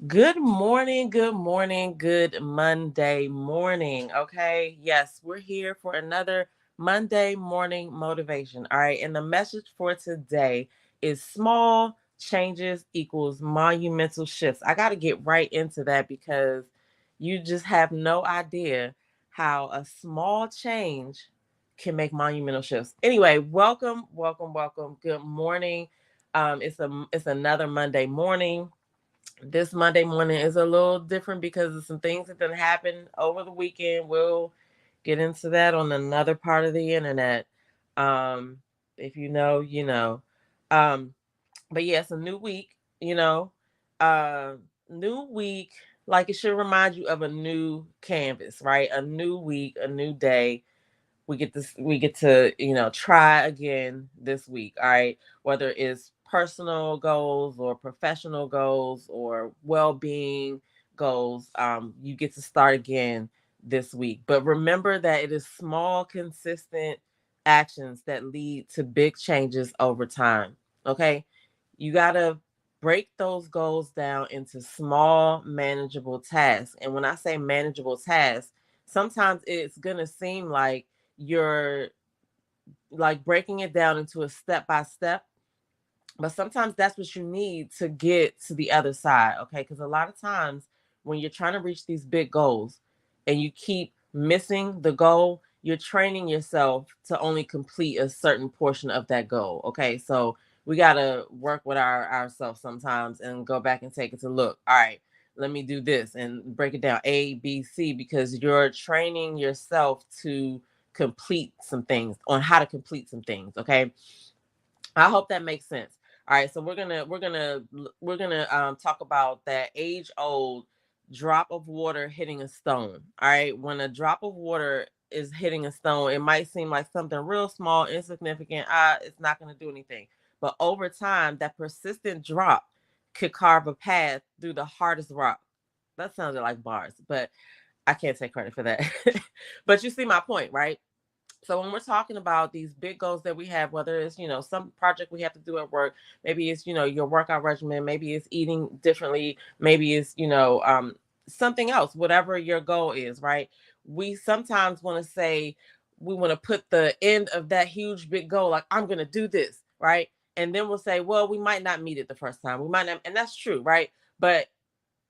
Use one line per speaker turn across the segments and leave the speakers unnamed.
Good morning, good Monday morning. Okay, yes, we're here for another Monday morning motivation. All right, and the message for today is small changes equals monumental shifts. I got to get right into that because you just have no idea how a small change can make monumental shifts. Anyway, welcome. Good morning. It's another Monday morning. This Monday morning is a little different because of some things that didn't happen over the weekend. We'll get into that on another part of the internet. Um, if you know, you know. Um, but yeah, it's a new week, you know. Uh, New week, like it should remind you of a new canvas, right? A new week, a new day. We get to try again this week. All right, whether it's personal goals or professional goals or well-being goals, you get to start again this week. But remember that it is small consistent actions that lead to big changes over time. Okay, you got to break those goals down into small manageable tasks. And when I say manageable tasks, sometimes it's going to seem like you're like breaking it down into a step by step, but sometimes that's what you need to get to the other side. Okay, because a lot of times when you're trying to reach these big goals and you keep missing the goal, you're training yourself to only complete a certain portion of that goal. Okay, so we got to work with ourselves sometimes and go back and take it to look, all right, let me do this and break it down A, B, C, because you're training yourself to complete some things, on how to complete some things. Okay, I hope that makes sense. All right, so we're gonna talk about that age old drop of water hitting a stone. All right, when a drop of water is hitting a stone, it might seem like something real small, insignificant. It's not gonna do anything. But over time, that persistent drop could carve a path through the hardest rock. That sounded like bars, but I can't take credit for that. But you see my point, right? So when we're talking about these big goals that we have, whether it's, some project we have to do at work, maybe it's, your workout regimen, maybe it's eating differently, maybe it's, something else, whatever your goal is, right? We sometimes want to say, we want to put the end of that huge big goal, like, I'm going to do this, right? And then we'll say, well, we might not meet it the first time. We might not, and that's true, right? But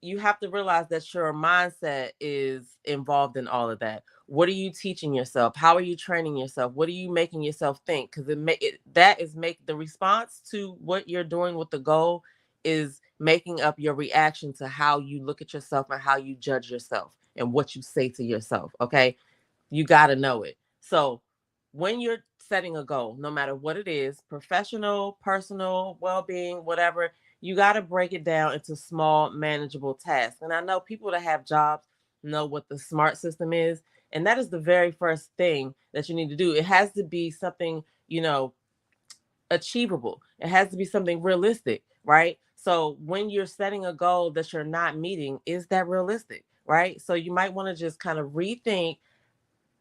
you have to realize that your mindset is involved in all of that. What are you teaching yourself? How are you training yourself? What are you making yourself think? Because that is make the response to what you're doing with the goal is making up your reaction to how you look at yourself and how you judge yourself and what you say to yourself. Okay, you got to know it. So when you're setting a goal, no matter what it is, professional, personal, well-being, whatever, you got to break it down into small manageable tasks. And I know people that have jobs know what the SMART system is, and that is the very first thing that you need to do. It has to be something, achievable. It has to be something realistic, right? So when you're setting a goal that you're not meeting, is that realistic, right? So you might want to just kind of rethink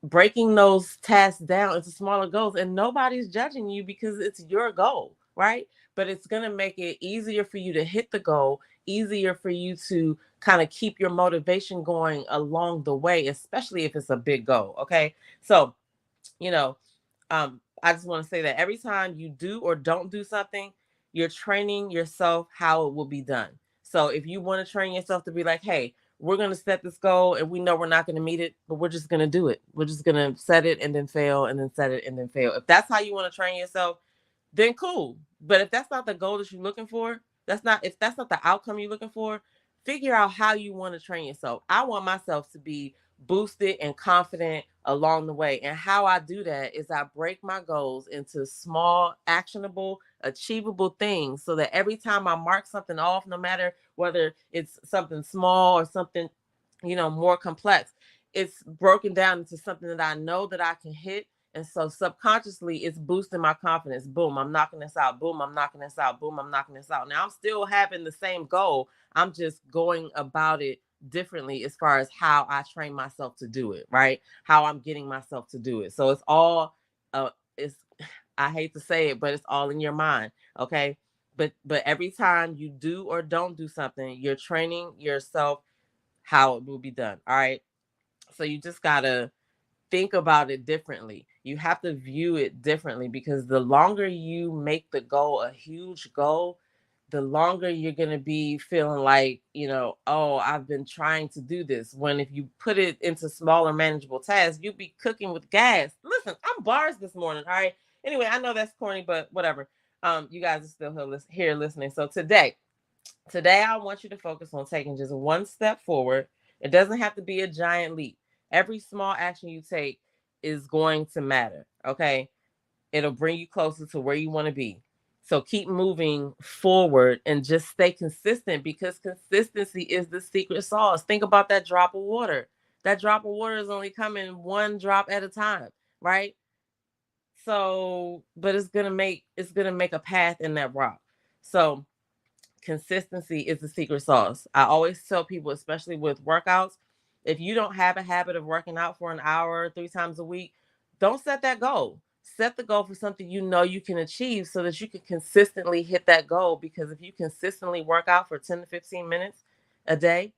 breaking those tasks down into smaller goals, and nobody's judging you because it's your goal, right? But it's going to make it easier for you to hit the goal, easier for you to kind of keep your motivation going along the way, especially if it's a big goal. Okay, so you know I just want to say that every time you do or don't do something, you're training yourself how it will be done. So if you want to train yourself to be like, hey, we're going to set this goal and we know we're not going to meet it, but we're just going to do it. We're just going to set it and then fail and then set it and then fail. If that's how you want to train yourself, then cool. But if that's not the goal that you're looking for, if that's not the outcome you're looking for, figure out how you want to train yourself. I want myself to be boosted and confident along the way. And how I do that is I break my goals into small, actionable, achievable things so that every time I mark something off, no matter whether it's something small or something, more complex, it's broken down into something that I know that I can hit. And so subconsciously, it's boosting my confidence. Boom, I'm knocking this out. Boom, I'm knocking this out. Boom, I'm knocking this out. Now I'm still having the same goal. I'm just going about it differently as far as how I train myself to do it, right? How I'm getting myself to do it. So it's all it's I hate to say it, but it's all in your mind. Okay. But every time you do or don't do something, you're training yourself how it will be done. All right. So you just gotta think about it differently. You have to view it differently, because the longer you make the goal a huge goal, the longer you're going to be feeling like, oh, I've been trying to do this. When if you put it into smaller, manageable tasks, you'll be cooking with gas. Listen, I'm bars this morning. All right. Anyway, I know that's corny, but whatever. You guys are still here listening. So today I want you to focus on taking just one step forward. It doesn't have to be a giant leap. Every small action you take is going to matter. Okay. It'll bring you closer to where you want to be. So keep moving forward and just stay consistent, because consistency is the secret sauce. Think about that drop of water. That drop of water is only coming one drop at a time, right? So, but it's gonna make a path in that rock. So consistency is the secret sauce. I always tell people, especially with workouts, if you don't have a habit of working out for an hour 3 times a week, don't set that goal. Set the goal for something you know you can achieve, so that you can consistently hit that goal. Because if you consistently work out for 10 to 15 minutes a day,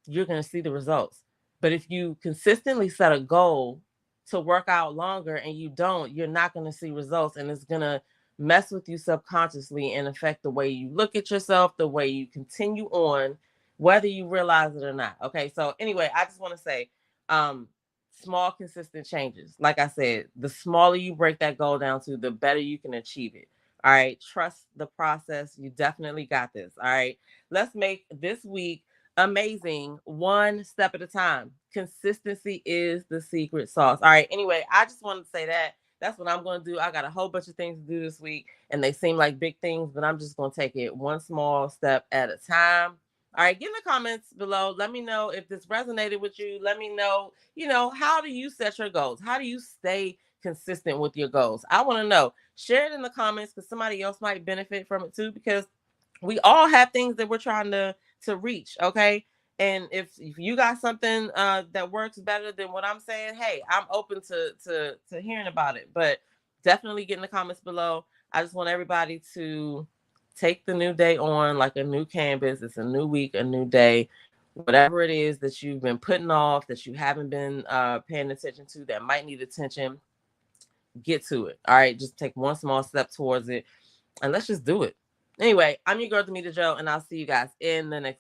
you're going to see the results. But if you consistently set a goal to work out longer and you don't, you're not going to see results, and it's going to mess with you subconsciously and affect the way you look at yourself, the way you continue on, whether you realize it or not. Okay. So anyway, I just want to say, um, small, consistent changes. Like I said, the smaller you break that goal down to, the better you can achieve it. All right. Trust the process. You definitely got this. All right. Let's make this week amazing, one step at a time. Consistency is the secret sauce. All right. Anyway, I just wanted to say that. That's what I'm going to do. I got a whole bunch of things to do this week, and they seem like big things, but I'm just going to take it one small step at a time. All right, get in the comments below. Let me know if this resonated with you. Let me know, how do you set your goals? How do you stay consistent with your goals? I want to know. Share it in the comments, because somebody else might benefit from it too, because we all have things that we're trying to reach. Okay. And if you got something that works better than what I'm saying, hey, I'm open to hearing about it. But definitely get in the comments below. I just want everybody to take the new day on like a new canvas. It's a new week, a new day. Whatever it is that you've been putting off, that you haven't been paying attention to, that might need attention, get to it. All right. Just take one small step towards it, and let's just do it. Anyway, I'm your girl, Demetra Joe, and I'll see you guys in the next